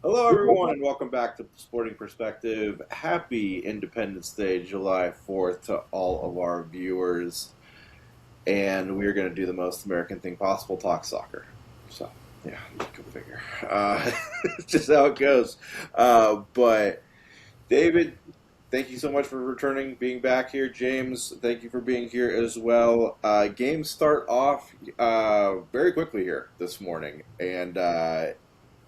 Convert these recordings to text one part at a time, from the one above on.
Hello, everyone, and welcome back to Sporting Perspective. Happy Independence Day, July 4th, to all of our viewers. And we're going to do the most American thing possible, talk soccer. So, yeah, go figure. It's just how it goes. But, David, thank you so much for returning, being back here. James, thank you for being here as well. Games start off very quickly here this morning. And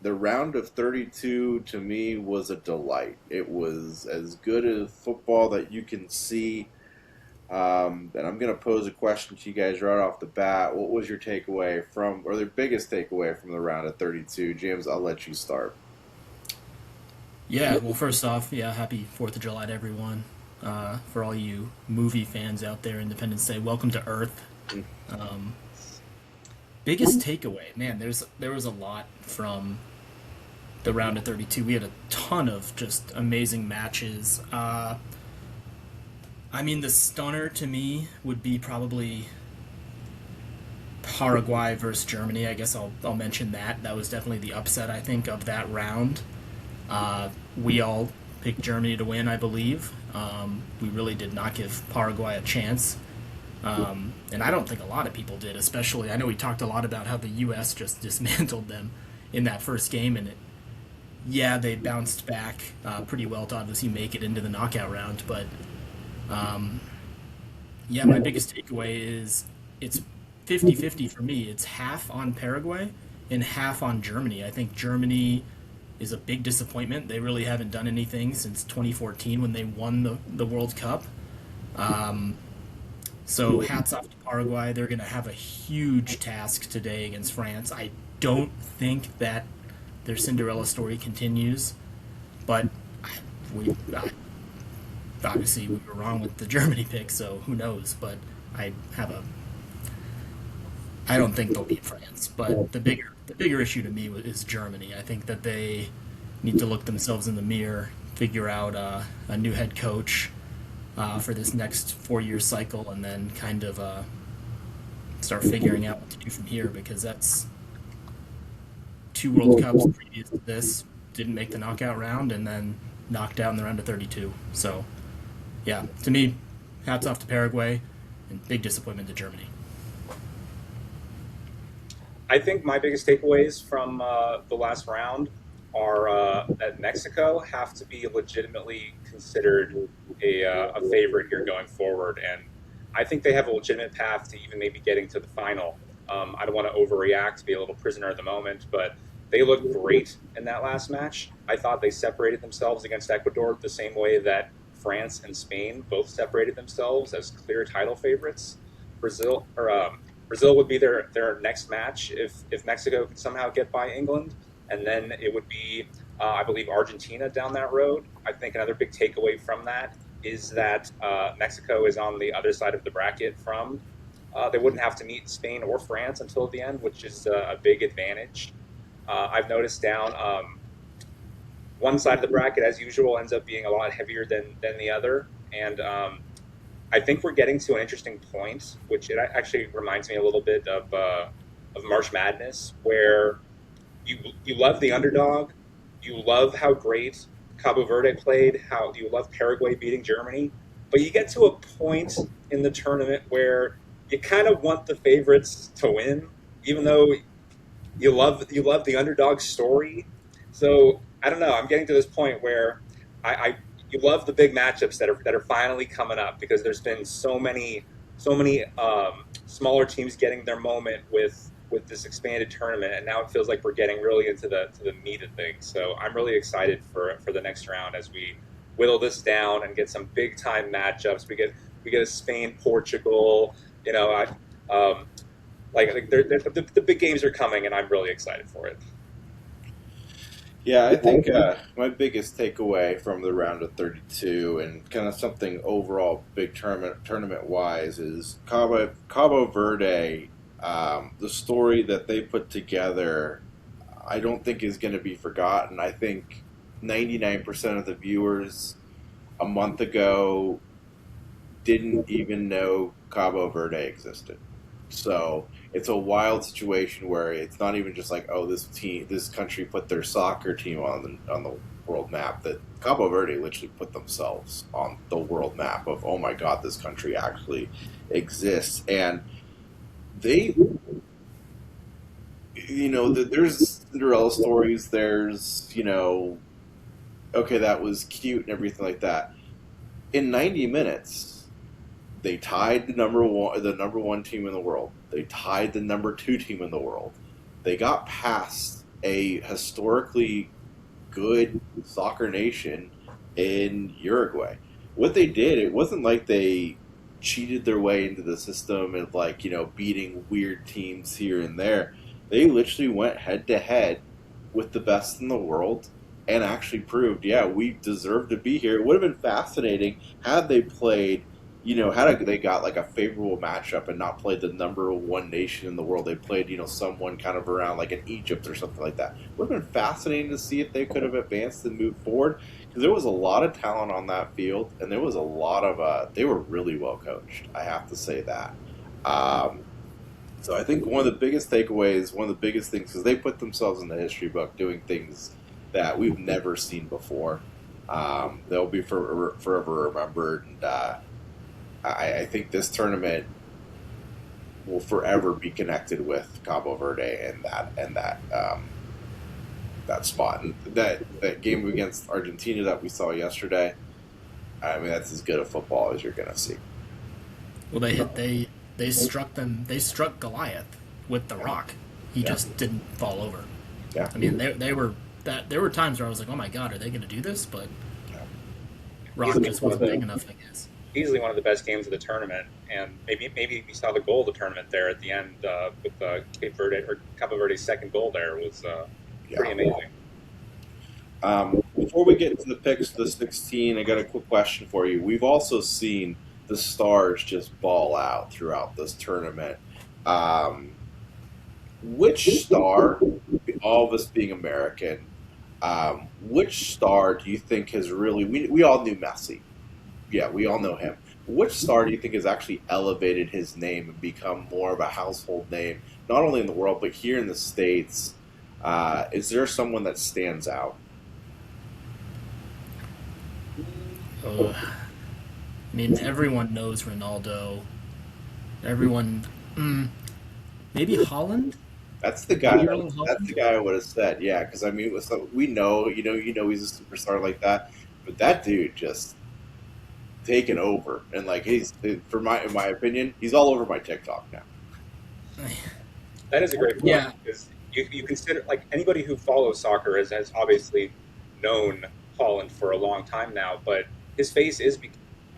the round of 32 to me was a delight. It was as good as football that you can see. And I'm going to pose a question to you guys right off the bat. What was your takeaway from, or the biggest takeaway from the round of 32? James, I'll let you start. Yeah, well, first off, yeah, happy 4th of July to everyone. For all you movie fans out there, Independence Day, welcome to Earth. Um, Biggest takeaway, man, there was a lot from the round of 32. We had a ton of just amazing matches. I mean, the stunner to me would be probably Paraguay versus Germany. I guess I'll mention that. That was definitely the upset, I think, of that round. We all picked Germany to win, I believe. We really did not give Paraguay a chance. And I don't think a lot of people did, especially. I know we talked a lot about how the U.S. just dismantled them in that first game, and yeah, they bounced back pretty well to obviously make it into the knockout round. But yeah, my biggest takeaway is it's 50-50 for me. It's half on Paraguay and half on Germany. I think Germany is a big disappointment. They really haven't done anything since 2014 when they won the World Cup. Um, so hats off to Paraguay. They're going to have a huge task today against France. I don't think that their Cinderella story continues, but we obviously we were wrong with the Germany pick, so who knows? But I have a I don't think they'll beat France. But the bigger issue to me is Germany. I think that they need to look themselves in the mirror, figure out a new head coach for this next 4 year cycle, and then kind of start figuring out what to do from here. Because that's two World Cups previous to this didn't make the knockout round, and then knocked out in the round of 32. So yeah, to me, hats off to Paraguay, and big disappointment to Germany. I think my biggest takeaways from the last round are that Mexico have to be legitimately considered a favorite here going forward, and I think they have a legitimate path to even maybe getting to the final. I don't want to overreact, be a little prisoner of the moment, but they looked great in that last match. I thought they separated themselves against Ecuador the same way that France and Spain both separated themselves as clear title favorites. Brazil or Brazil would be their next match if Mexico could somehow get by England, and then it would be I believe Argentina down that road. I think another big takeaway from that is that Mexico is on the other side of the bracket from. They wouldn't have to meet Spain or France until the end, which is a big advantage. I've noticed down one side of the bracket, as usual, ends up being a lot heavier than the other, and I think we're getting to an interesting point, which it actually reminds me a little bit of March Madness, where you love the underdog, you love how great Cabo Verde played, how you love Paraguay beating Germany, but you get to a point in the tournament where you kind of want the favorites to win, even though you love the underdog story. So I don't know. I'm getting to this point where I you love the big matchups that are finally coming up because there's been so many smaller teams getting their moment with this expanded tournament, and now it feels like we're getting really into the meat of things. So I'm really excited for the next round as we whittle this down and get some big time matchups. We get a Spain Portugal. You know, like the big games are coming, and I'm really excited for it. Yeah, I think my biggest takeaway from the round of 32 and kind of something overall big tournament wise is Cabo Verde. The story that they put together, I don't think is going to be forgotten. I think 99% of the viewers a month ago didn't even know Cabo Verde existed. So it's a wild situation where it's not even just like, oh, this country put their soccer team on the world map. That Cabo Verde literally put themselves on the world map of, oh my god, this country actually exists. And they, there's Cinderella stories. There's, okay, that was cute and everything like that. In 90 minutes, they tied the number one team in the world. They tied the number two team in the world. They got past a historically good soccer nation in Uruguay. What they did, it wasn't like they cheated their way into the system and like, beating weird teams here and there. They literally went head to head with the best in the world and actually proved, yeah, we deserve to be here. It would have been fascinating had they played, had they got like a favorable matchup and not played the number one nation in the world. They played, someone kind of around like an Egypt or something like that. It would have been fascinating to see if they could have advanced and moved forward because there was a lot of talent on that field and there was a lot of, they were really well coached. I have to say that. Um, so I think one of the biggest takeaways, one of the biggest things, because they put themselves in the history book doing things that we've never seen before. They'll be forever remembered, and I think this tournament will forever be connected with Cabo Verde and that spot. And that game against Argentina that we saw yesterday, I mean, that's as good a football as you're going to see. Well, they struck them. They struck Goliath with the rock. He Yeah. just didn't fall over. Yeah. I mean, they were that. There were times where I was like, "Oh my god, are they going to do this?" But Yeah. rock Easily just one of wasn't the big enough, I guess. easily one of the best games of the tournament, and maybe we saw the goal of the tournament there at the end with Cape Verde or Cabo Verde's second goal there was pretty Yeah. amazing. Before we get into the picks for the 16, I got a quick question for you. We've also seen the stars just ball out throughout this tournament. Um, which star, all of us being American, which star do you think has really, we all knew Messi. Yeah, we all know him. Which star do you think has actually elevated his name and become more of a household name, not only in the world, but here in the States? Is there someone that stands out? I mean, everyone knows Ronaldo. Everyone, maybe Holland. That's the guy. Maybe Erling That's the Holland. guy I would have said. Yeah, because I mean, we know, he's a superstar like that, but that dude just taken over, and like in my opinion, he's all over my TikTok now. That is a great point Yeah, because you consider like anybody who follows soccer has obviously known Holland for a long time now, but his face is.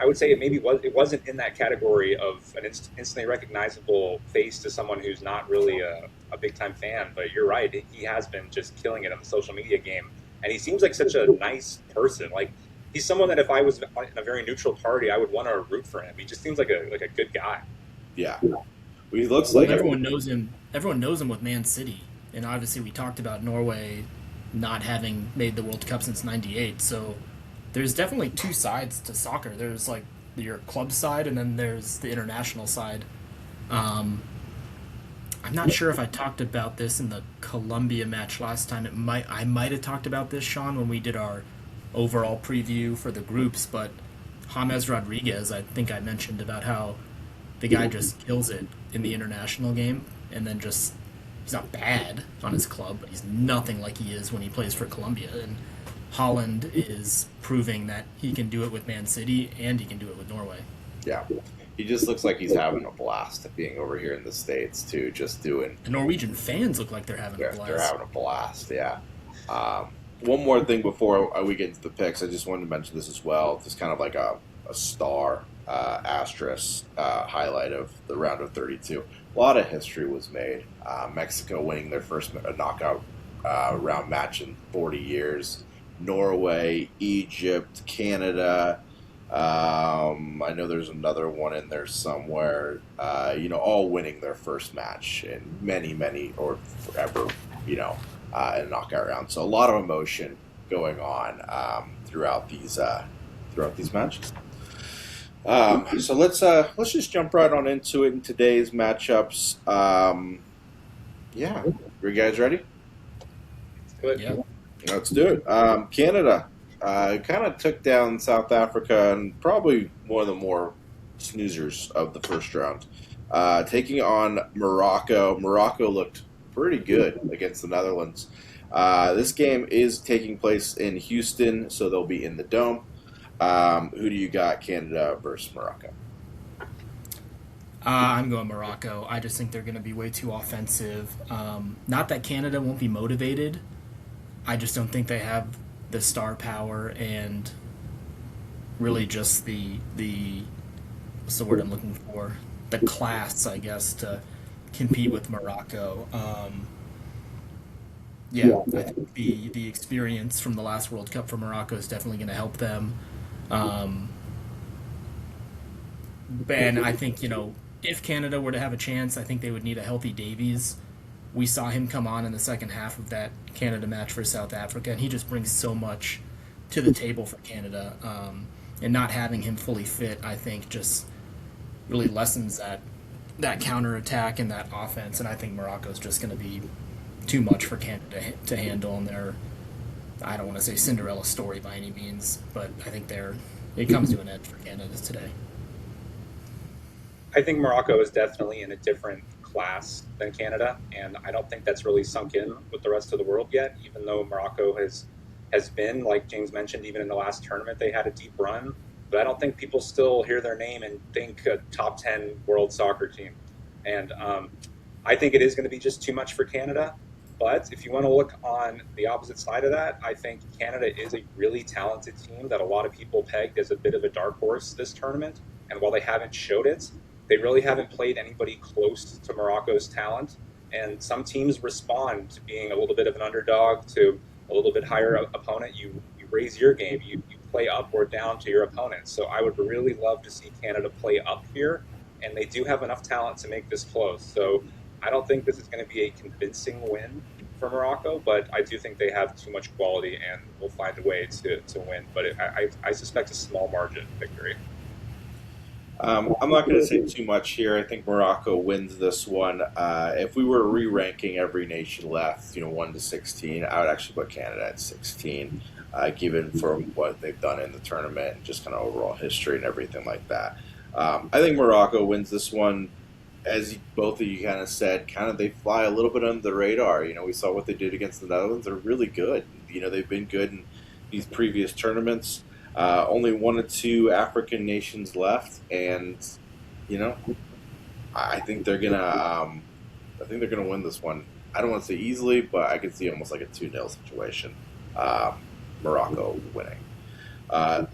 I would say it wasn't in that category of an instantly recognizable face to someone who's not really a big time fan. But you're right, he has been just killing it on the social media game, and he seems like such a nice person. Like he's someone that if I was in a very neutral party, I would want to root for him. He just seems like a good guy. Yeah, he looks well, like everyone knows him. Everyone knows him with Man City, and obviously we talked about Norway not having made the World Cup since '98. So there's definitely two sides to soccer. There's like your club side, and then there's the international side. Um, I'm not sure if I talked about this in the Colombia match last time. I might have talked about this, Sean, when we did our overall preview for the groups. But James Rodriguez, I think I mentioned about how the guy just kills it in the international game, and then just he's not bad on his club, but he's nothing like he is when he plays for Colombia. And Holland is proving that he can do it with Man City and he can do it with Norway. yeah, he just looks like he's having a blast at being over here in the States too, just doing. The Norwegian fans look like they're having a They're blast. having a blast. Yeah. One more thing before we get into the picks, I just wanted to mention this as well. Just kind of like a star asterisk highlight of the round of 32. A lot of history was made. Mexico winning their first knockout round match in 40 years. Norway, Egypt, Canada. I know there's another one in there somewhere. All winning their first match in many or forever. In a knockout round. So a lot of emotion going on throughout these matches. So let's just jump right on into it in today's matchups. Yeah, you guys ready? But Yeah. Let's do it. Canada kind of took down South Africa and probably one of the more snoozers of the first round. Taking on Morocco. Morocco looked pretty good against the Netherlands. This game is taking place in Houston, so they'll be in the dome. Who do you got, Canada versus Morocco? I'm going Morocco. I just think they're going to be way too offensive. Not that Canada won't be motivated. I just don't think they have the star power and really just the what's the word I'm looking for? The class, I guess, to compete with Morocco. Yeah, I think the experience from the last World Cup for Morocco is definitely going to help them. Um, and I think if Canada were to have a chance, I think they would need a healthy Davies. We saw him come on in the second half of that Canada match for South Africa, and he just brings so much to the table for Canada. And not having him fully fit, I think, just really lessens that counter attack and that offense. And I think Morocco's just going to be too much for Canada to handle. And their, I don't want to say Cinderella story by any means, but I think it comes to an end for Canada today. I think Morocco is definitely in a different class than Canada, and I don't think that's really sunk in with the rest of the world yet. Even though Morocco has been, like James mentioned, even in the last tournament they had a deep run, but I don't think people still hear their name and think a top 10 world soccer team. And I think it is going to be just too much for Canada. But if you want to look on the opposite side of that, I think Canada is a really talented team that a lot of people pegged as a bit of a dark horse this tournament. And while they haven't showed it, they really haven't played anybody close to Morocco's talent. And some teams respond to being a little bit of an underdog to a little bit higher opponent. You raise your game, you play up or down to your opponent. So I would really love to see Canada play up here. And they do have enough talent to make this close. So I don't think this is going to be a convincing win for Morocco, but I do think they have too much quality and will find a way to win. But I suspect a small margin victory. I'm not going to say too much here. I think Morocco wins this one. If we were re-ranking every nation left, 1 to 16, I would actually put Canada at 16, given from what they've done in the tournament and just kind of overall history and everything like that. I think Morocco wins this one. As both of you kind of said, kind of they fly a little bit under the radar. We saw what they did against the Netherlands. They're really good. They've been good in these previous tournaments. Only 1 or 2 African nations left, and you know, I think they're gonna. I think they're gonna win this one. I don't want to say easily, but I could see almost like a 2-0 situation. Morocco winning.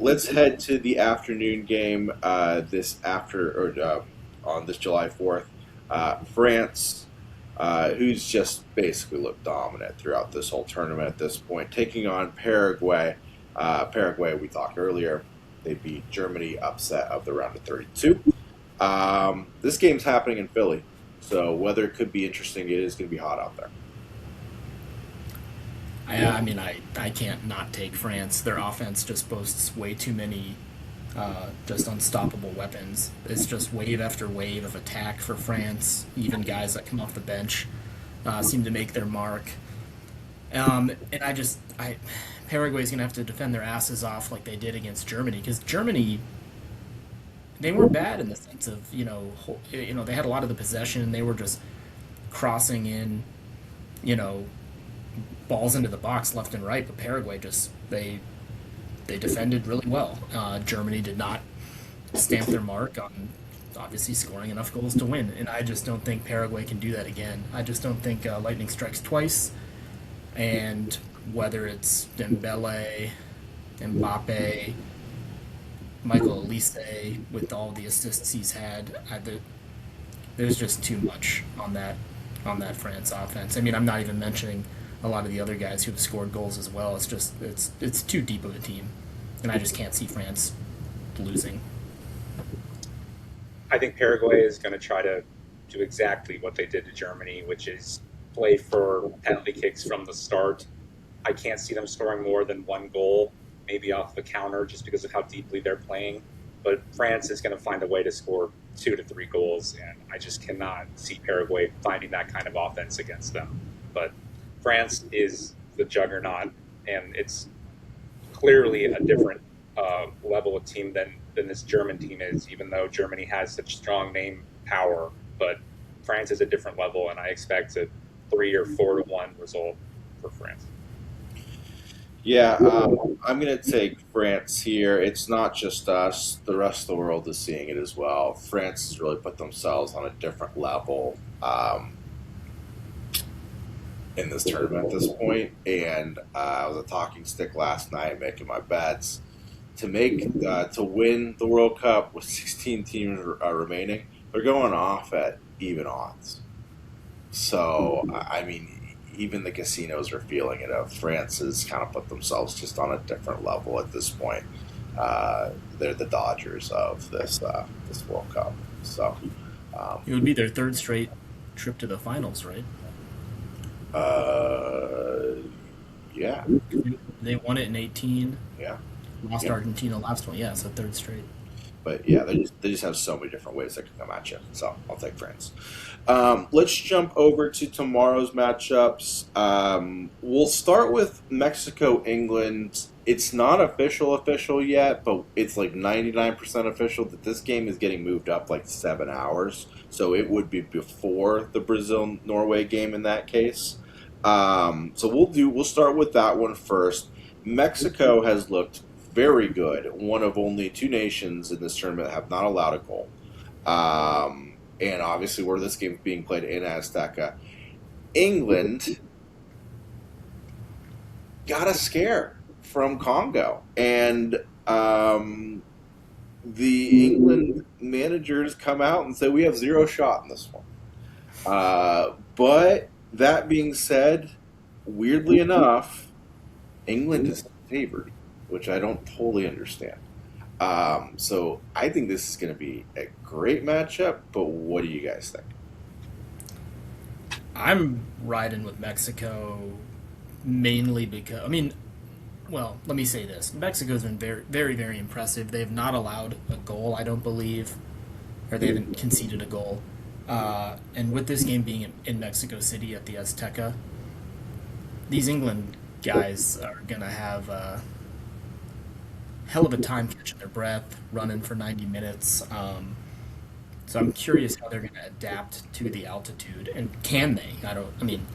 Let's head to the afternoon game. On this July 4th, France, who's just basically looked dominant throughout this whole tournament at this point, taking on Paraguay. Paraguay, we talked earlier, they beat Germany, upset of the round of 32. This game's happening in Philly, so weather could be interesting. It is going to be hot out there. I mean, I can't not take France. Their offense just boasts way too many just unstoppable weapons. It's just wave after wave of attack for France. Even guys that come off the bench seem to make their mark. And Paraguay's going to have to defend their asses off like they did against Germany, because Germany, they weren't bad in the sense of they had a lot of the possession. They were just crossing in, you know, balls into the box left and right. But Paraguay just they defended really well. Germany did not stamp their mark on obviously scoring enough goals to win, and I just don't think Paraguay can do that again. I just don't think lightning strikes twice, and whether it's Dembele, Mbappe, Michael Elise with all the assists he's had, there's just too much on that France offense. I mean, I'm not even mentioning a lot of the other guys who've scored goals as well. It's just it's too deep of a team, and I just can't see France losing. I think Paraguay is going to try to do exactly what they did to Germany, which is play for penalty kicks from the start. I can't see them scoring more than one goal, maybe off the counter, just because of how deeply they're playing. but France is going to find a way to score 2 to 3 goals, and I just cannot see Paraguay finding that kind of offense against them. But France is the juggernaut, and it's clearly a different level of team than this German team is, even though Germany has such strong name power. But France is a different level, and I expect a 3 or 4 to 1 result for France. Yeah, I'm going to take France here. It's not just us, the rest of the world is seeing it as well. France has really put themselves on a different level in this tournament at this point. And I was a talking stick last night making my bets to win the World Cup with 16 teams remaining. They're going off at even odds. So, I mean, even the casinos are feeling it. France has kind of put themselves just on a different level at this point. They're the Dodgers of this World Cup. So, It would be their third straight trip to the finals, right? uh, yeah, They won it in 18, yeah, lost yeah. Argentina last one. Yeah, so third straight. But yeah, they just have so many different ways they can come at you. So I'll take France. Let's jump over to tomorrow's matchups. We'll start with Mexico England. It's not official yet, but it's like 99% official that this game is getting moved up like 7 hours. So it would be before the Brazil Norway game in that case. So we'll start with that one first. Mexico has looked very good. One of only two nations in this tournament that have not allowed a goal. And obviously, where this game is being played in Azteca, England got a scare from Congo, and the England managers come out and say we have zero shot in this one. But that being said, weirdly enough, England is favored, which I don't totally understand. So I think this is going to be a great matchup, but what do you guys think? I'm riding with Mexico mainly because, I mean, well, let me say this. Mexico's been very impressive. They have not allowed a goal, I don't believe, or they haven't conceded a goal. And with this game being in Mexico City at the Azteca, these England guys are going to have a hell of a time catching their breath, running for 90 minutes. So I'm curious how they're going to adapt to the altitude, and can they? I mean,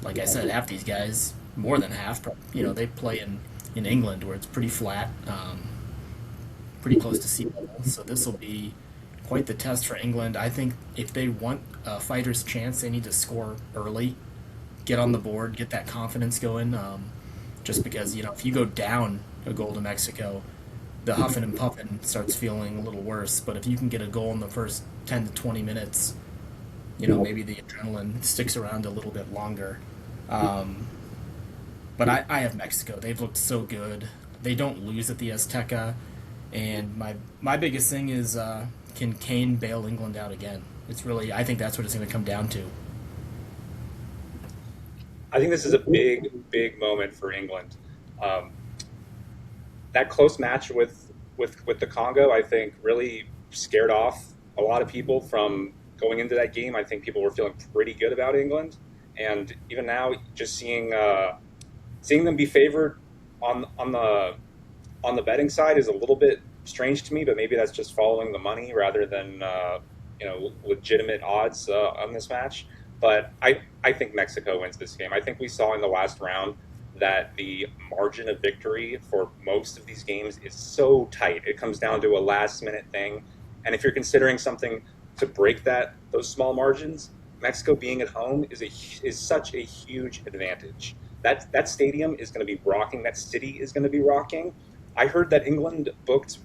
like I said, half these guys, more than half, they play in England where it's pretty flat, pretty close to sea level. So this will be quite the test for England. I think if they want a fighter's chance, they need to score early, get on the board, get that confidence going. Just because, if you go down a goal to Mexico, the huffing and puffing starts feeling a little worse. But if you can get a goal in the first 10 to 20 minutes, maybe the adrenaline sticks around a little bit longer. But I have Mexico. They've looked so good. They don't lose at the Azteca. And my biggest thing is, can Kane bail England out again? I think that's what it's going to come down to. I think this is a big moment for England. Um, that close match with the Congo, I think, really scared off a lot of people from going into that game. I think people were feeling pretty good about England, and even now, just seeing them be favored on the betting side is a little bit strange to me. But maybe that's just following the money rather than legitimate odds on this match. But I think Mexico wins this game. I think we saw in the last round that the margin of victory for most of these games is so tight. It comes down to a last minute thing. And if you're considering something to break those small margins, Mexico being at home is such a huge advantage. That stadium is going to be rocking. That city is going to be rocking. I heard that England booked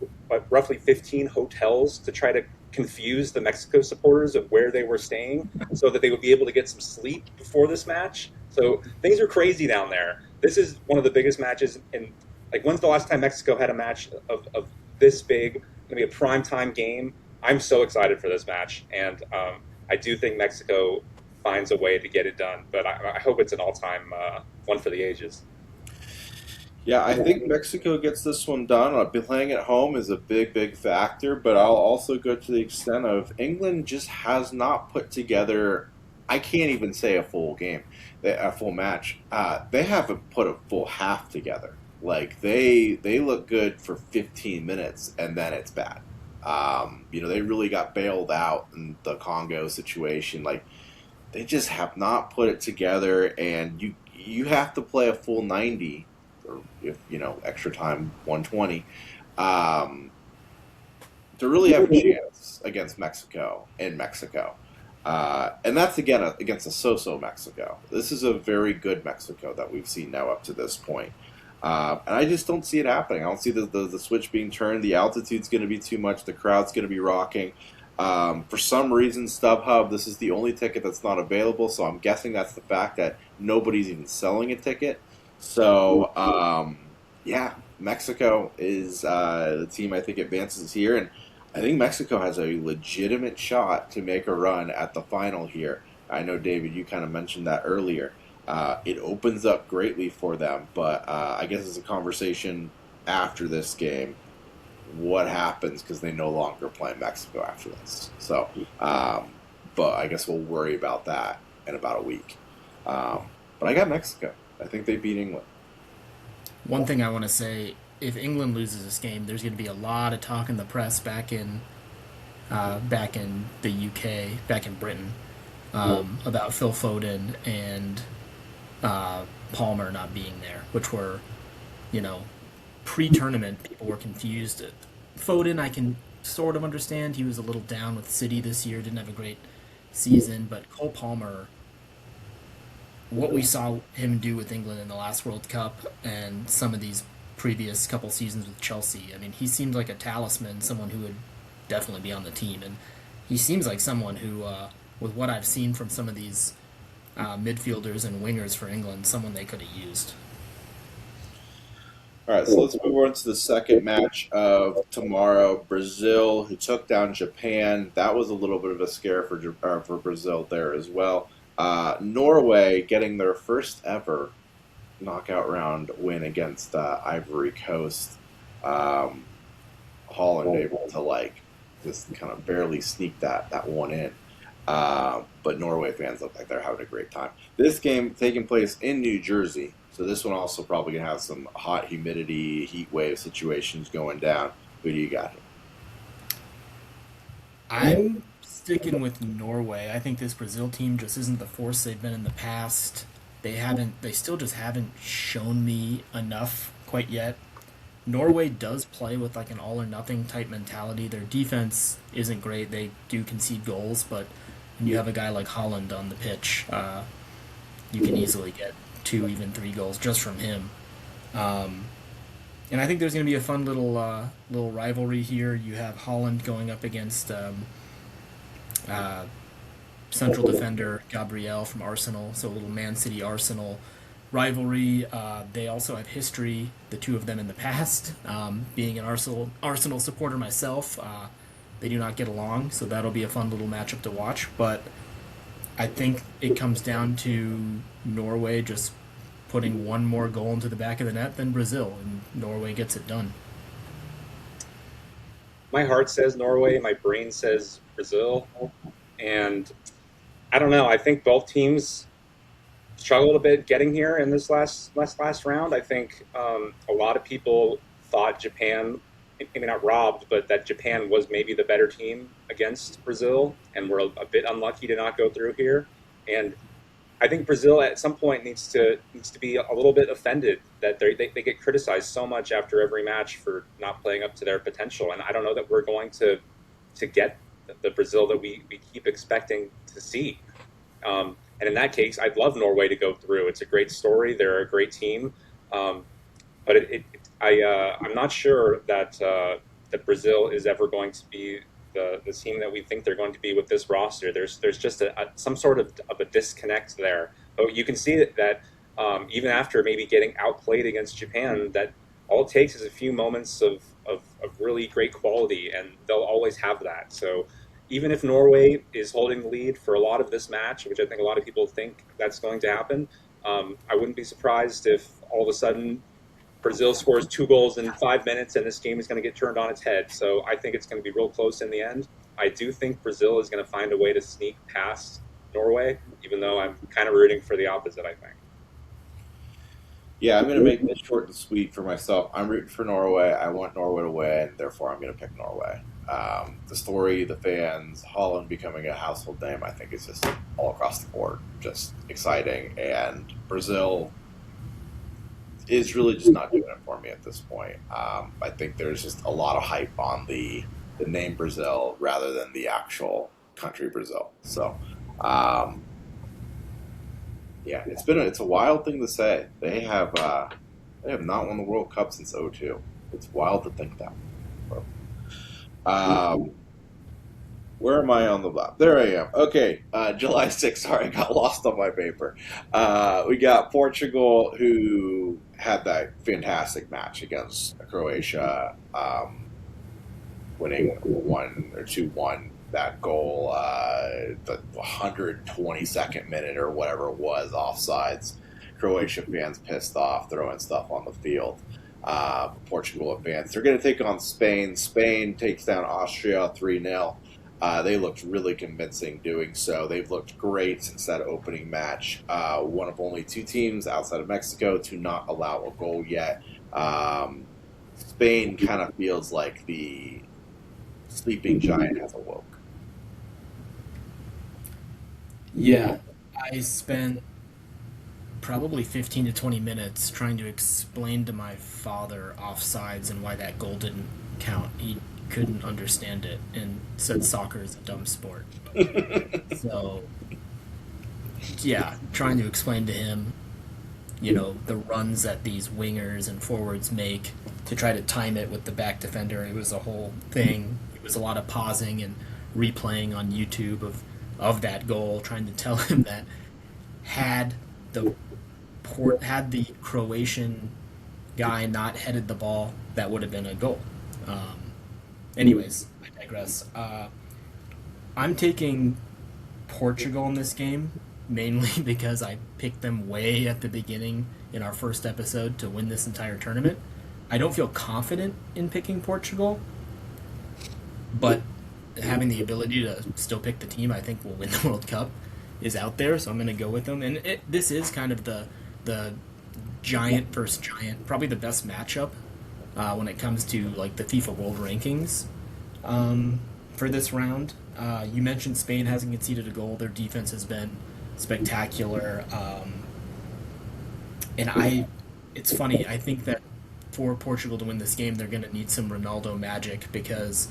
roughly 15 hotels to try to confuse the Mexico supporters of where they were staying so that they would be able to get some sleep before this match. So things are crazy down there. This is one of the biggest matches in, like, when's the last time Mexico had a match of this big, going to be a primetime game? I'm so excited for this match. And I do think Mexico finds a way to get it done, but I hope it's an all-time one for the ages. Yeah, I think Mexico gets this one done. Playing at home is a big, big factor, but I'll also go to the extent of England just has not put together. I can't even say a full game, a full match. They haven't put a full half together. Like they look good for 15 minutes and then it's bad. They really got bailed out in the Congo situation. Like they just have not put it together, and you have to play a full 90, or if extra time 120, um, to really have a chance against Mexico in Mexico. And that's again against a so-so Mexico. This is a very good Mexico that we've seen now up to this point. And I just don't see it happening. I don't see the switch being turned. The altitude's going to be too much. The crowd's going to be rocking. For some reason, StubHub, this is the only ticket that's not available, so I'm guessing that's the fact that nobody's even selling a ticket. So, yeah, Mexico is the team I think advances here, and I think Mexico has a legitimate shot to make a run at the final here. I know, David, you kind of mentioned that earlier. It opens up greatly for them, but I guess it's a conversation after this game what happens because they no longer play Mexico after this. So, but I guess we'll worry about that in about a week. But I got Mexico. I think they beat England. One thing I want to say: if England loses this game, there's going to be a lot of talk in the press back in the UK, back in Britain, about Phil Foden and Palmer not being there, which were, you know, pre-tournament people were confused. Foden, I can sort of understand. He was a little down with City this year, didn't have a great season, but Cole Palmer, what we saw him do with England in the last World Cup and some of these previous couple seasons with Chelsea, I mean, he seemed like a talisman, someone who would definitely be on the team, and he seems like someone who, with what I've seen from some of these midfielders and wingers for England, someone they could have used. All right, so let's move on to the second match of tomorrow. Brazil, who took down Japan. That was a little bit of a scare for Brazil there as well. Norway getting their first ever knockout round win against Ivory Coast. Um, Holland able to just kind of barely sneak that one in. But Norway fans look like they're having a great time. This game taking place in New Jersey, so this one also probably gonna have some hot humidity, heat wave situations going down. Who do you got here? I'm sticking with Norway. I think this Brazil team just isn't the force they've been in the past. They still just haven't shown me enough quite yet. Norway does play with like an all or nothing type mentality. Their defense isn't great. They do concede goals, but when you have a guy like Holland on the pitch, you can easily get two, even three goals just from him. Um, and I think there's going to be a fun little rivalry here. You have Holland going up against uh, central defender Gabriel from Arsenal, so a little Man City Arsenal rivalry. They also have history, the two of them in the past. Being an Arsenal supporter myself, they do not get along, so that'll be a fun little matchup to watch. But I think it comes down to Norway just putting one more goal into the back of the net than Brazil, and Norway gets it done. My heart says Norway, my brain says Brazil, and I don't know. I think both teams struggled a bit getting here in this last round. I think a lot of people thought Japan, maybe not robbed, but that Japan was maybe the better team against Brazil, and were a bit unlucky to not go through here. And I think Brazil at some point needs to be a little bit offended that they get criticized so much after every match for not playing up to their potential. And I don't know that we're going to get the Brazil that we keep expecting to see. And in that case, I'd love Norway to go through. It's a great story. They're a great team, um, but I'm not sure that Brazil is ever going to be the team that we think they're going to be with this roster. There's just some sort of a disconnect there. But you can see that even after maybe getting outplayed against Japan, that all it takes is a few moments of really great quality, and they'll always have that. So even if Norway is holding the lead for a lot of this match, which I think a lot of people think that's going to happen, I wouldn't be surprised if all of a sudden Brazil scores 2 goals in 5 minutes, and this game is going to get turned on its head. So I think it's going to be real close in the end. I do think Brazil is going to find a way to sneak past Norway, even though I'm kind of rooting for the opposite, I think. Yeah, I'm going to make this short and sweet for myself. I'm rooting for Norway. I want Norway to win, therefore I'm going to pick Norway. The story, the fans, Holland becoming a household name, I think is just all across the board, just exciting. And Brazil is really just not doing it for me at this point. I think there's just a lot of hype on the name Brazil rather than the actual country Brazil. So, um, yeah, it's a wild thing to say. They have not won the World Cup since '02. It's wild to think that. So, um, where am I on the map? There I am. Okay, July 6th. Sorry, I got lost on my paper. We got Portugal, who had that fantastic match against Croatia, winning 1 or 2-1. That goal, the 122nd minute or whatever it was, offsides. Croatia fans pissed off, throwing stuff on the field. Portugal advanced. They're going to take on Spain. Spain takes down Austria 3-0. They looked really convincing doing so. They've looked great since that opening match. One of only two teams outside of Mexico to not allow a goal yet. Spain kind of feels like the sleeping giant has awoke. Yeah, I spent probably 15 to 20 minutes trying to explain to my father offsides and why that goal didn't count. He couldn't understand it and said soccer is a dumb sport. So, yeah, trying to explain to him, the runs that these wingers and forwards make to try to time it with the back defender. It was a whole thing. It was a lot of pausing and replaying on YouTube of that goal, trying to tell him that had the had the Croatian guy not headed the ball, that would have been a goal. Anyways, I digress. I'm taking Portugal in this game mainly because I picked them way at the beginning in our first episode to win this entire tournament. I don't feel confident in picking Portugal, but having the ability to still pick the team I think will win the World Cup is out there, so I'm going to go with them. And this is kind of the giant versus giant, probably the best matchup when it comes to like the FIFA World Rankings for this round. You mentioned Spain hasn't conceded a goal. Their defense has been spectacular, and it's funny. I think that for Portugal to win this game, they're going to need some Ronaldo magic because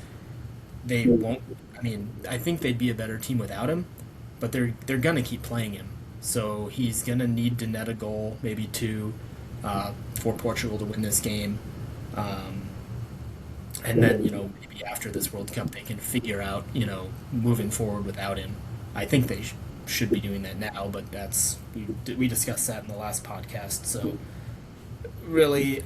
they won't. I mean, I think they'd be a better team without him, but they're going to keep playing him. So he's going to need to net a goal, maybe two, for Portugal to win this game. And then, maybe after this World Cup, they can figure out, moving forward without him. I think they should be doing that now, but we discussed that in the last podcast. So, really,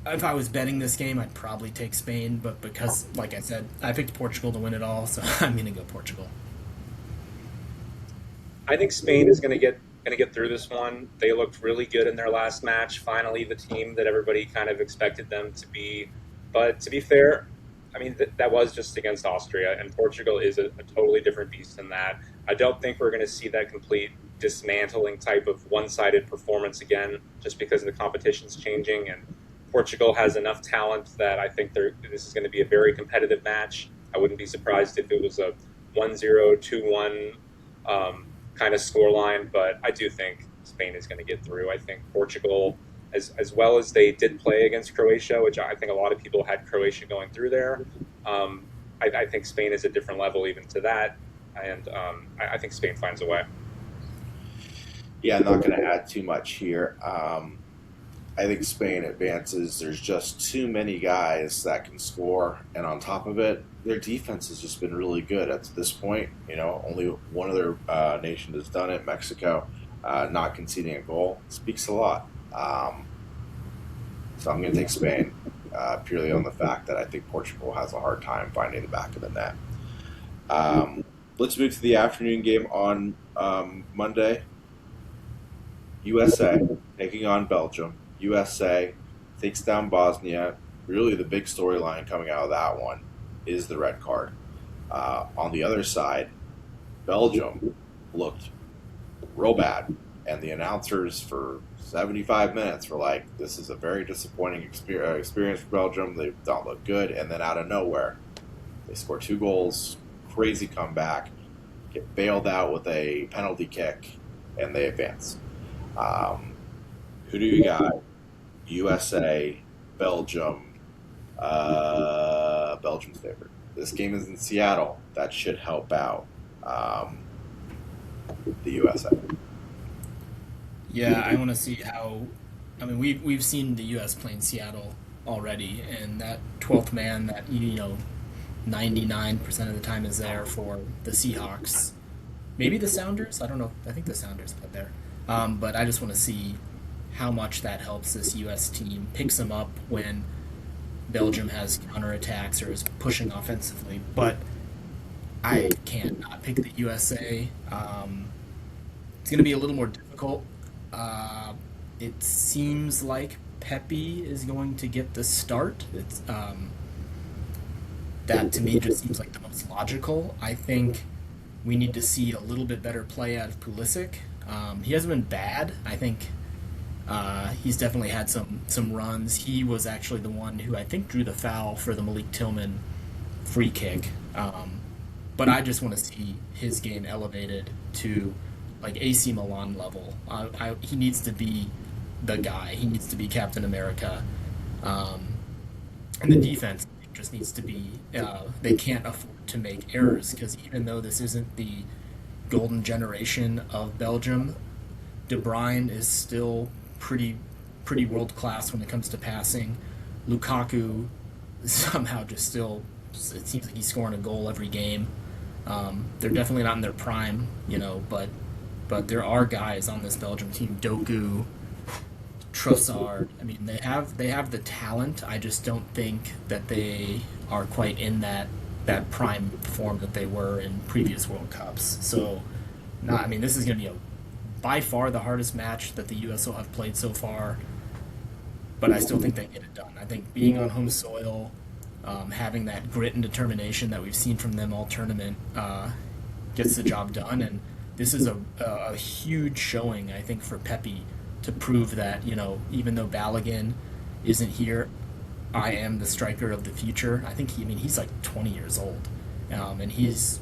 if I was betting this game, I'd probably take Spain, but because, like I said, I picked Portugal to win it all, so I'm going to go Portugal. I think Spain is going to get through this one. They looked really good in their last match. Finally, the team that everybody kind of expected them to be. But to be fair, I mean that was just against Austria, and Portugal is a totally different beast than that. I don't think we're going to see that complete dismantling type of one-sided performance again, just because the competition's changing. And Portugal has enough talent that I think this is going to be a very competitive match. I wouldn't be surprised if it was a 1-0, 2-1 kind of scoreline, but I do think Spain is going to get through. I think Portugal, as well as they did play against Croatia, which I think a lot of people had Croatia going through there, I think Spain is a different level even to that, and I think Spain finds a way. Yeah, I'm not going to add too much here. I think Spain advances. There's just too many guys that can score, and on top of it, their defense has just been really good at this point. Only one other nation has done it, Mexico, not conceding a goal. Speaks a lot. So I'm going to take Spain purely on the fact that I think Portugal has a hard time finding the back of the net. Let's move to the afternoon game on Monday. USA taking on Belgium. USA takes down Bosnia. Really, the big storyline coming out of that one is the red card. On the other side, Belgium looked real bad, and the announcers for 75 minutes were like, "This is a very disappointing experience for Belgium. They don't look good." And then out of nowhere, they score 2 goals, crazy comeback, get bailed out with a penalty kick, and they advance. Um, who do you got? USA, Belgium. Belgium's favorite. This game is in Seattle. That should help out the USA. Yeah, I want to see how. I mean, we've seen the U.S. play in Seattle already, and that 12th man that 99% of the time is there for the Seahawks. Maybe the Sounders. I don't know. I think the Sounders put there. But I just want to see how much that helps this U.S. team, picks them up when Belgium has counterattacks or is pushing offensively. But I can't not pick the USA. It's going to be a little more difficult. Uh, it seems like Pepe is going to get the start. That to me just seems like the most logical. I think we need to see a little bit better play out of Pulisic. He hasn't been bad. I think he's definitely had some runs. He was actually the one who I think drew the foul for the Malik Tillman free kick. But I just want to see his game elevated to like AC Milan level. He needs to be the guy. He needs to be Captain America. Um, and the defense just needs to be. They can't afford to make errors because even though this isn't the golden generation of Belgium, De Bruyne is still pretty world class when it comes to passing. Lukaku somehow just still. It seems like he's scoring a goal every game. They're definitely not in their prime, but there are guys on this Belgium team, Doku, Trossard. I mean, they have the talent. I just don't think that they are quite in that prime form that they were in previous World Cups. So, not. I mean, this is going to be by far the hardest match that the U.S. will have played so far. But I still think they get it done. I think being on home soil, having that grit and determination that we've seen from them all tournament gets the job done. And this is a huge showing, I think, for Pepe to prove that, even though Balogun isn't here, I am the striker of the future. I think he's like 20 years old. And he's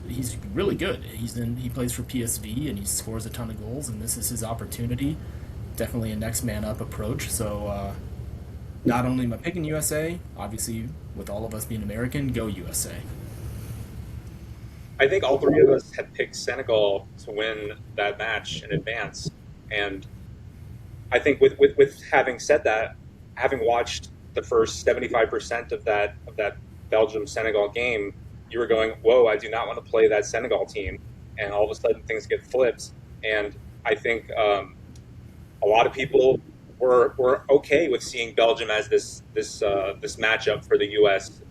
really good. He plays for PSV and he scores a ton of goals, and this is his opportunity. Definitely a next man up approach. So not only am I picking USA, obviously with all of us being American, go USA. I think all three of us had picked Senegal to win that match in advance, and I think with having said that, having watched the first 75% of that Belgium Senegal game, you were going, "Whoa, I do not want to play that Senegal team," and all of a sudden things get flipped, and I think a lot of people were okay with seeing Belgium as this matchup for the U.S.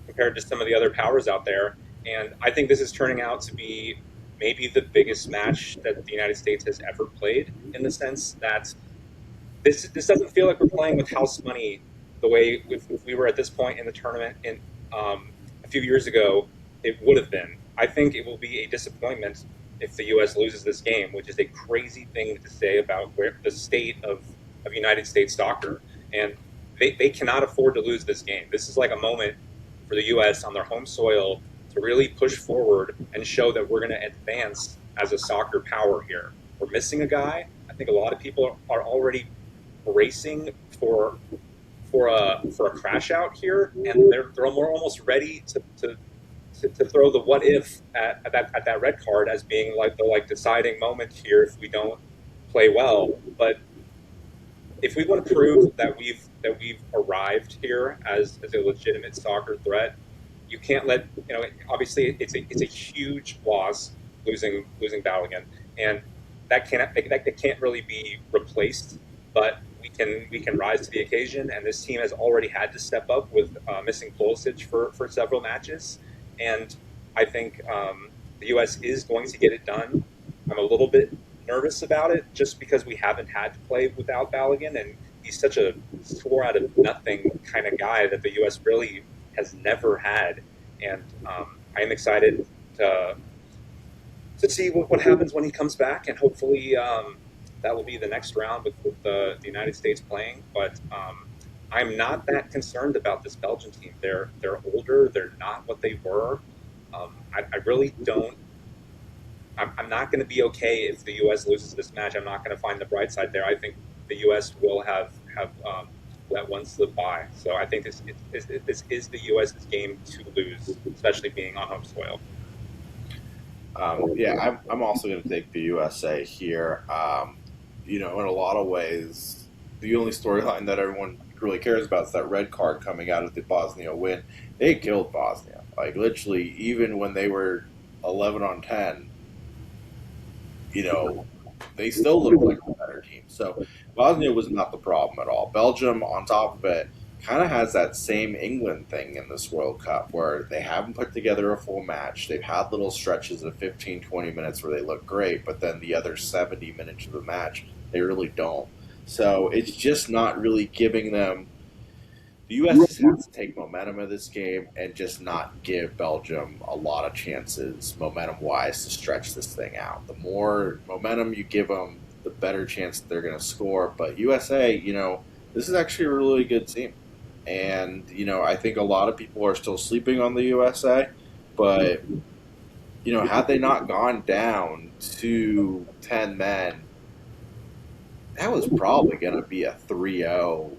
Compared to some of the other powers out there. And I think this is turning out to be maybe the biggest match that the United States has ever played, in the sense that this doesn't feel like we're playing with house money the way if we were at this point in the tournament in a few years ago it would have been. I think it will be a disappointment if the U.S. loses this game, which is a crazy thing to say about the state of United States soccer. And they cannot afford to lose this game. This is like a moment for the U.S. on their home soil to really push forward and show that we're going to advance as a soccer power here. We're missing a guy. I think a lot of people are already bracing for a crash out here, and they're almost ready to throw the what if at that red card as being like the deciding moment here if we don't play well. But if we want to prove that we've arrived here as a legitimate soccer threat, you can't let obviously it's a huge loss losing Balogun, and that can't really be replaced. But we can rise to the occasion, and this team has already had to step up with missing Pulisic for several matches, and I think the U.S. is going to get it done. I'm a little bit nervous about it just because we haven't had to play without Balogun, and he's such a score out of nothing kind of guy that the U.S. really has never had, and I am excited to to see what happens when he comes back, and hopefully that will be the next round with the United States playing. But I'm not that concerned about this Belgian team. They're older. They're not what they were. I really don't. I'm not going to be okay if the U.S. loses this match. I'm not going to find the bright side there. I think the U.S. will have let one slip by. So I think this is the U.S.'s game to lose, especially being on home soil. Yeah, I'm also going to take the USA here. In a lot of ways, the only storyline that everyone really cares about is that red card coming out of the Bosnia win. They killed Bosnia. Like, literally, even when they were 11 on 10, they still looked like a better team. So Bosnia was not the problem at all. Belgium, on top of it, kind of has that same England thing in this World Cup where they haven't put together a full match. They've had little stretches of 15, 20 minutes where they look great, but then the other 70 minutes of the match, they really don't. So it's just not really giving them. The U.S. just has to take momentum of this game and just not give Belgium a lot of chances, momentum-wise, to stretch this thing out. The more momentum you give them, the better chance they're going to score. But USA, this is actually a really good team. And, I think a lot of people are still sleeping on the USA. But, had they not gone down to 10 men, that was probably going to be a 3-0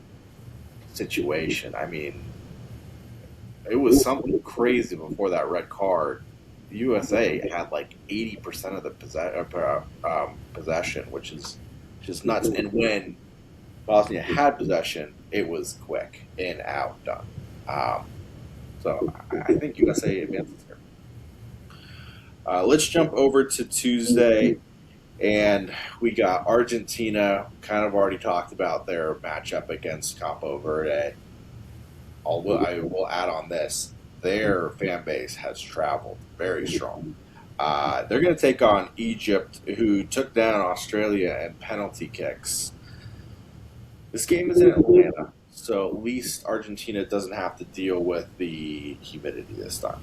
situation. I mean, it was something crazy before that red card. The USA had like 80% of the possession, which is just nuts. And when Bosnia had possession, it was quick, in, out, done. So I think USA advances here. Let's jump over to Tuesday. And we got Argentina, kind of already talked about their matchup against Capo Verde. Although I will add on this, their fan base has traveled very strong. They're going to take on Egypt, who took down Australia in penalty kicks. This game is in Atlanta, so at least Argentina doesn't have to deal with the humidity this time.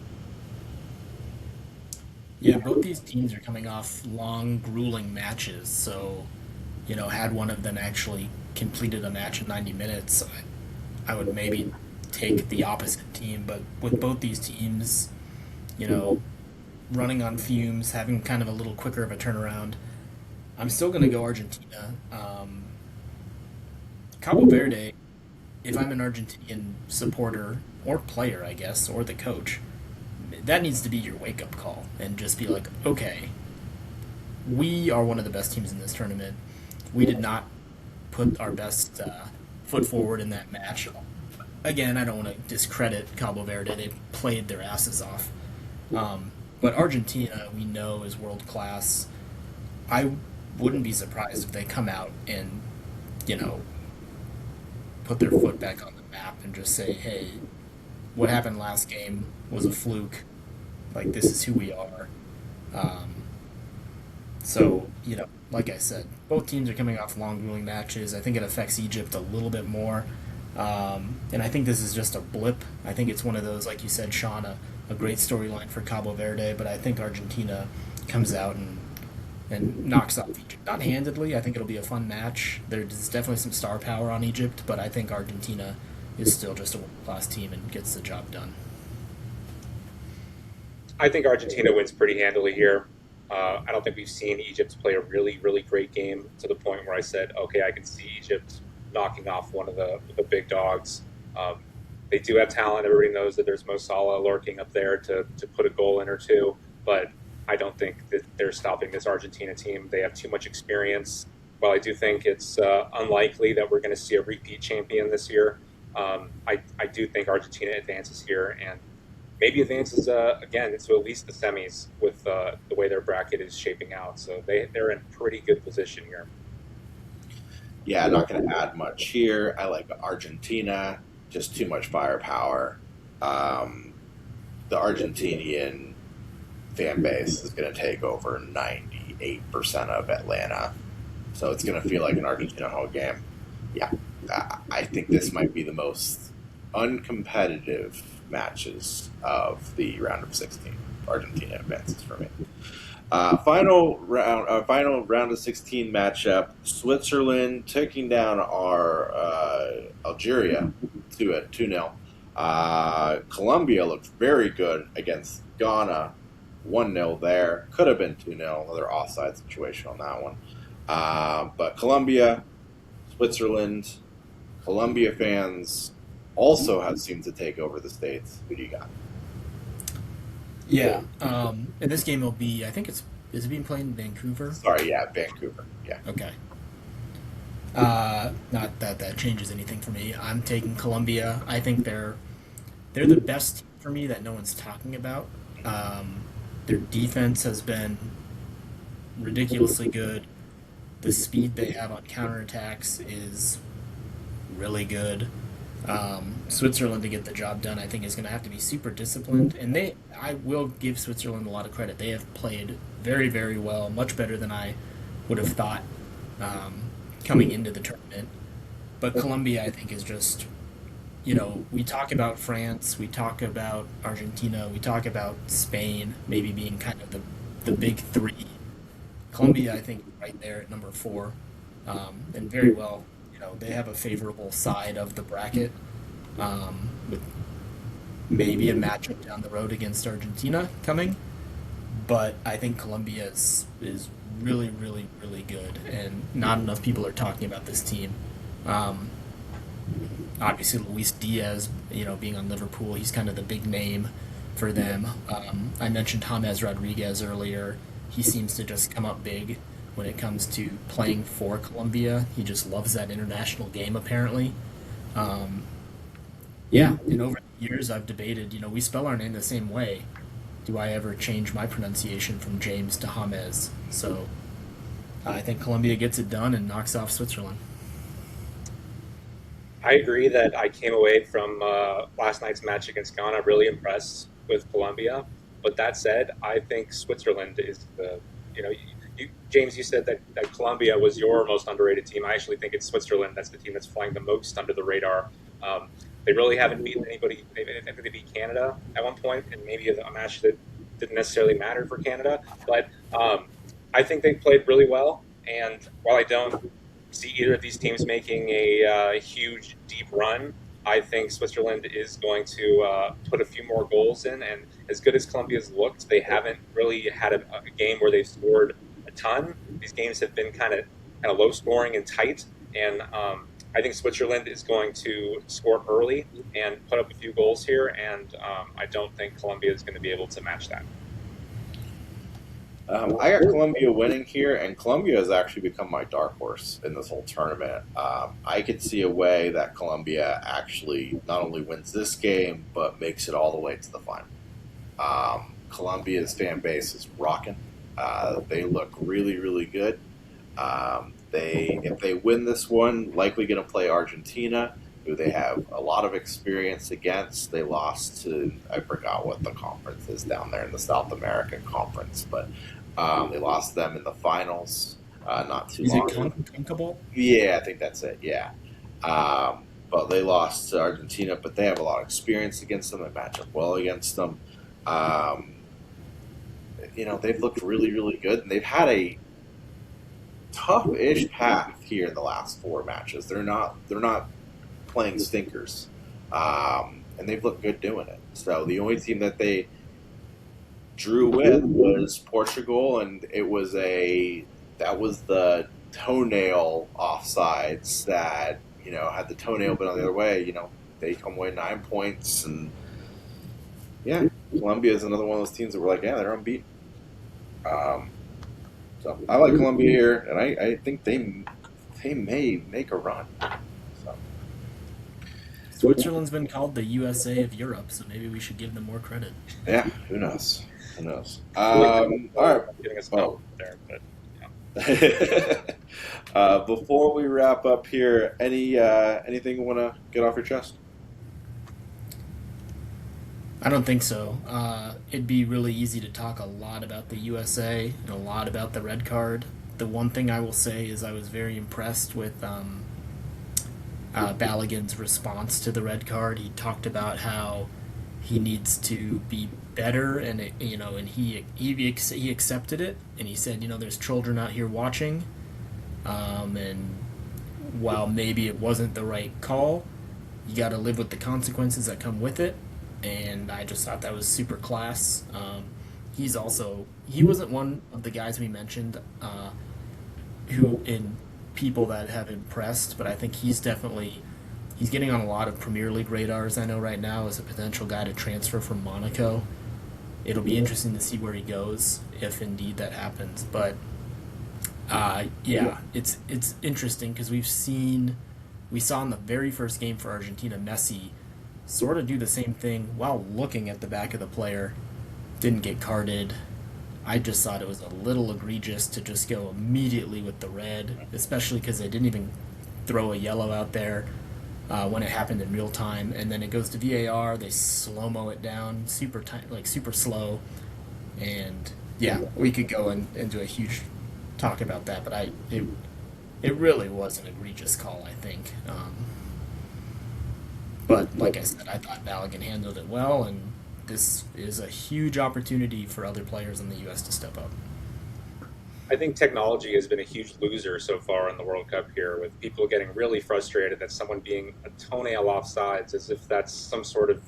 Yeah, both these teams are coming off long, grueling matches. So, had one of them actually completed a match in 90 minutes, I would maybe take the opposite team. But with both these teams, you know, running on fumes, having kind of a little quicker of a turnaround, I'm still going to go Argentina. Cabo Verde, if I'm an Argentinian supporter or player, I guess, or the coach, that needs to be your wake up call and just be like, okay, we are one of the best teams in this tournament. We did not put our best foot forward in that match. Again, I don't want to discredit Cabo Verde. They played their asses off. But Argentina, we know, is world class. I wouldn't be surprised if they come out and, you know, put their foot back on the map and just say, hey, what happened last game was a fluke. Like, this is who we are. So, you know, like I said, both teams are coming off long, grueling matches. I think it affects Egypt a little bit more. And I think this is just a blip. I think it's one of those, like you said, Sean, a great storyline for Cabo Verde, but I think Argentina comes out and knocks off Egypt. Not handedly. I think it'll be a fun match. There's definitely some star power on Egypt, but I think Argentina is still just a world-class team and gets the job done. I think Argentina wins pretty handily here. I don't think we've seen Egypt play a really, really great game to the point where I said, okay, I can see Egypt knocking off one of the big dogs. They do have talent. Everybody knows that there's Mo Salah lurking up there to put a goal in or two, but I don't think that they're stopping this Argentina team. They have too much experience. While I do think it's unlikely that we're going to see a repeat champion this year, I do think Argentina advances here and maybe advances again to at least the semis with the way their bracket is shaping out. So they're in pretty good position here. Yeah, I'm not going to add much here. I like Argentina, just too much firepower. The Argentinian fan base is going to take over 98% of Atlanta. So it's going to feel like an Argentina home game. Yeah, I think this might be the most uncompetitive matches of the round of 16. Argentina advances for me. Final round of 16 matchup: Switzerland taking down our Algeria to a 2-0. Colombia looked very good against Ghana, 1-0 there. Could have been 2-0, another offside situation on that one. But Colombia, Switzerland, Colombia fans also have seemed to take over the States. Who do you got? Yeah. And this game will be, I think is it being played in Vancouver? Sorry, yeah, Vancouver. Yeah. Okay. Not that that changes anything for me. I'm taking Colombia. I think they're the best team for me that no one's talking about. Their defense has been ridiculously good. The speed they have on counterattacks is really good. Switzerland to get the job done, I think, is going to have to be super disciplined, and I will give Switzerland a lot of credit. They have played very, very well, much better than I would have thought coming into the tournament. But Colombia, I think, is just, we talk about France, we talk about Argentina, we talk about Spain, maybe being kind of the big three. Colombia, I think, right there at number four, and very well. They have a favorable side of the bracket, with maybe a matchup down the road against Argentina coming. But I think Colombia is really, really, really good, and not enough people are talking about this team. Um, Obviously, Luis Diaz, being on Liverpool, he's kind of the big name for them. I mentioned James Rodriguez earlier. He seems to just come up big when it comes to playing for Colombia. He just loves that international game, apparently. Um, yeah, and over the years, I've debated, we spell our name the same way. Do I ever change my pronunciation from James to James? So I think Colombia gets it done and knocks off Switzerland. I agree that I came away from last night's match against Ghana really impressed with Colombia. But that said, I think Switzerland is James, you said that Colombia was your most underrated team. I actually think it's Switzerland that's the team that's flying the most under the radar. Um, they really haven't beaten anybody. I think they beat Canada at one point, and maybe a match that didn't necessarily matter for Canada. But I think they played really well. And while I don't see either of these teams making a huge, deep run, I think Switzerland is going to put a few more goals in. And as good as Colombia's looked, they haven't really had a game where they've scored a ton. These games have been kind of low scoring and tight. And I think Switzerland is going to score early and put up a few goals here. And I don't think Colombia is going to be able to match that. I got Colombia winning here, and Colombia has actually become my dark horse in this whole tournament. I could see a way that Colombia actually not only wins this game, but makes it all the way to the final. Colombia's fan base is rocking. They look really, really good. If they win this one, likely going to play Argentina, who they have a lot of experience against. They lost to, I forgot what the conference is down there in the South American Conference, but they lost to them in the finals not too Is it long ago. Concable? Yeah, I think that's it. Yeah. But they lost to Argentina, but they have a lot of experience against them. They match up well against them. Um, they've looked really, really good, and they've had a tough-ish path here in the last four matches. They're not playing stinkers, and they've looked good doing it. So the only team that they drew with was Portugal, and that was the toenail offsides that had the toenail been on the other way, they come away 9 points, and yeah, Colombia is another one of those teams that we're like, yeah, they're unbeaten. Um, so I like Colombia here, and I think they may make a run. So. Switzerland's been called the USA of Europe, so maybe we should give them more credit. Yeah, who knows? Who knows? All All getting us right. there, but Before we wrap up here, anything you want to get off your chest? I don't think so. It'd be really easy to talk a lot about the USA and a lot about the red card. The one thing I will say is I was very impressed with Balogun's response to the red card. He talked about how he needs to be better, and and he accepted it, and he said, there's children out here watching, and while maybe it wasn't the right call, you got to live with the consequences that come with it. And I just thought that was super class. He wasn't one of the guys we mentioned who in people that have impressed, but I think he's getting on a lot of Premier League radars. I know right now as a potential guy to transfer from Monaco. It'll be interesting to see where he goes if indeed that happens. But yeah, it's interesting because we saw in the very first game for Argentina, Messi sort of do the same thing while looking at the back of the player, didn't get carded. I just thought it was a little egregious to just go immediately with the red, especially because they didn't even throw a yellow out there when it happened in real time. And then it goes to VAR, they slow-mo it down, super slow. And yeah, we could go into a huge talk about that, but it really was an egregious call, I think. But like I said, I thought Balogun handled it well, and this is a huge opportunity for other players in the U.S. to step up. I think technology has been a huge loser so far in the World Cup here, with people getting really frustrated that someone being a toenail offsides, as if that's some sort of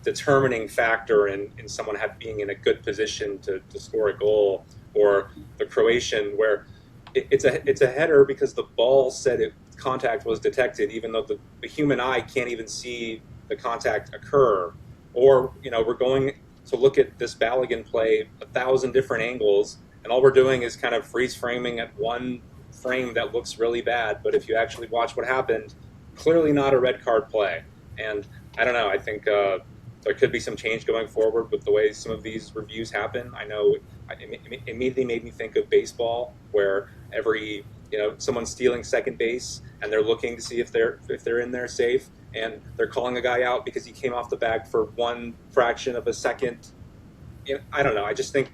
determining factor in someone being in a good position to score a goal, or the Croatian where it's a header because the ball said contact was detected, even though the human eye can't even see the contact occur. Or we're going to look at this Balogun play 1,000 different angles, and all we're doing is kind of freeze framing at one frame that looks really bad. But if you actually watch what happened, clearly not a red card play. And I don't know. I think there could be some change going forward with the way some of these reviews happen. I know it immediately made me think of baseball, where someone's stealing second base and they're looking to see if they're in there safe, and they're calling a guy out because he came off the bag for one fraction of a second. I don't know. I just think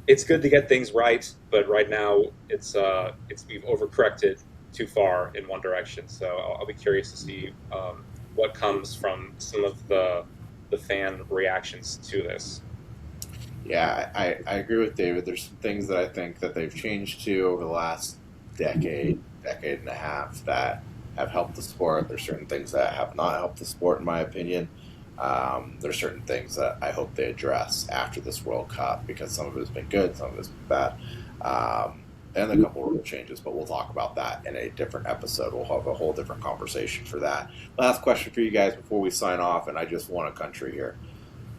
it's good to get things right, but right now we've overcorrected too far in one direction. So I'll be curious to see what comes from some of the fan reactions to this. Yeah, I agree with David. There's some things that I think that they've changed to over the last decade and a half that have helped the sport. There's certain things that have not helped the sport, in my opinion. There's certain things that I hope they address after this World Cup, because some of it has been good, some of it's been bad, and a couple of rule changes. But we'll talk about that in a different episode. We'll have a whole different conversation for that. Last question for you guys before we sign off, and I just want a country here.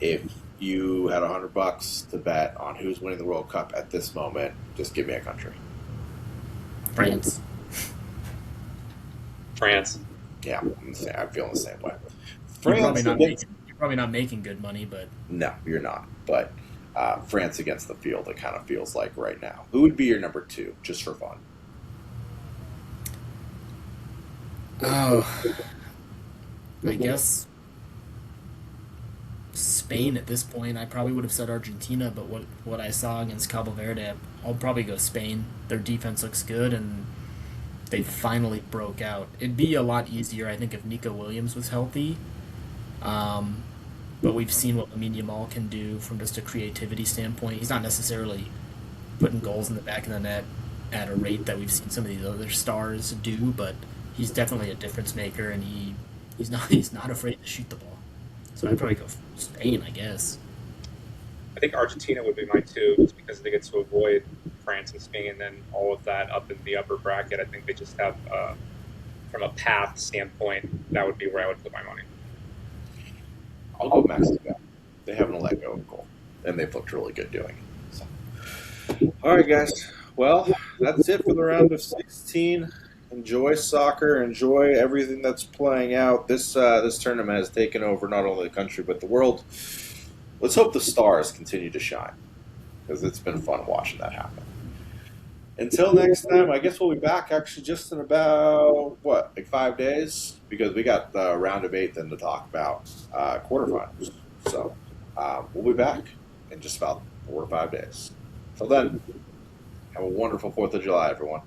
If you had $100 to bet on who's winning the World Cup at this moment, just give me a country. France. France. Yeah, I'm feeling the same way. France. You're probably not making good money, but no, you're not. But France against the field, it kind of feels like right now. Who would be your number two, just for fun? Oh, I guess Spain at this point. I probably would have said Argentina, but what I saw against Cabo Verde, I'll probably go Spain. Their defense looks good, and they finally broke out. It'd be a lot easier, I think, if Nico Williams was healthy. But we've seen what Lamine Yamal can do from just a creativity standpoint. He's not necessarily putting goals in the back of the net at a rate that we've seen some of these other stars do, but he's definitely a difference maker, and he's not afraid to shoot the ball. So I'd probably go Spain, I guess. I think Argentina would be my two, just because they get to avoid France and Spain and all of that up in the upper bracket. I think they just have, from a path standpoint, that would be where I would put my money. I'll go Mexico. They haven't let go of a goal, and they've looked really good doing it. So. All right, guys. Well, that's it for the round of 16. Enjoy soccer. Enjoy everything that's playing out. This tournament has taken over not only the country but the world. Let's hope the stars continue to shine, because it's been fun watching that happen. Until next time, I guess we'll be back actually just in about, 5 days? Because we got the round of 8 then to talk about quarterfinals. So we'll be back in just about 4 or 5 days. Till then, have a wonderful 4th of July, everyone.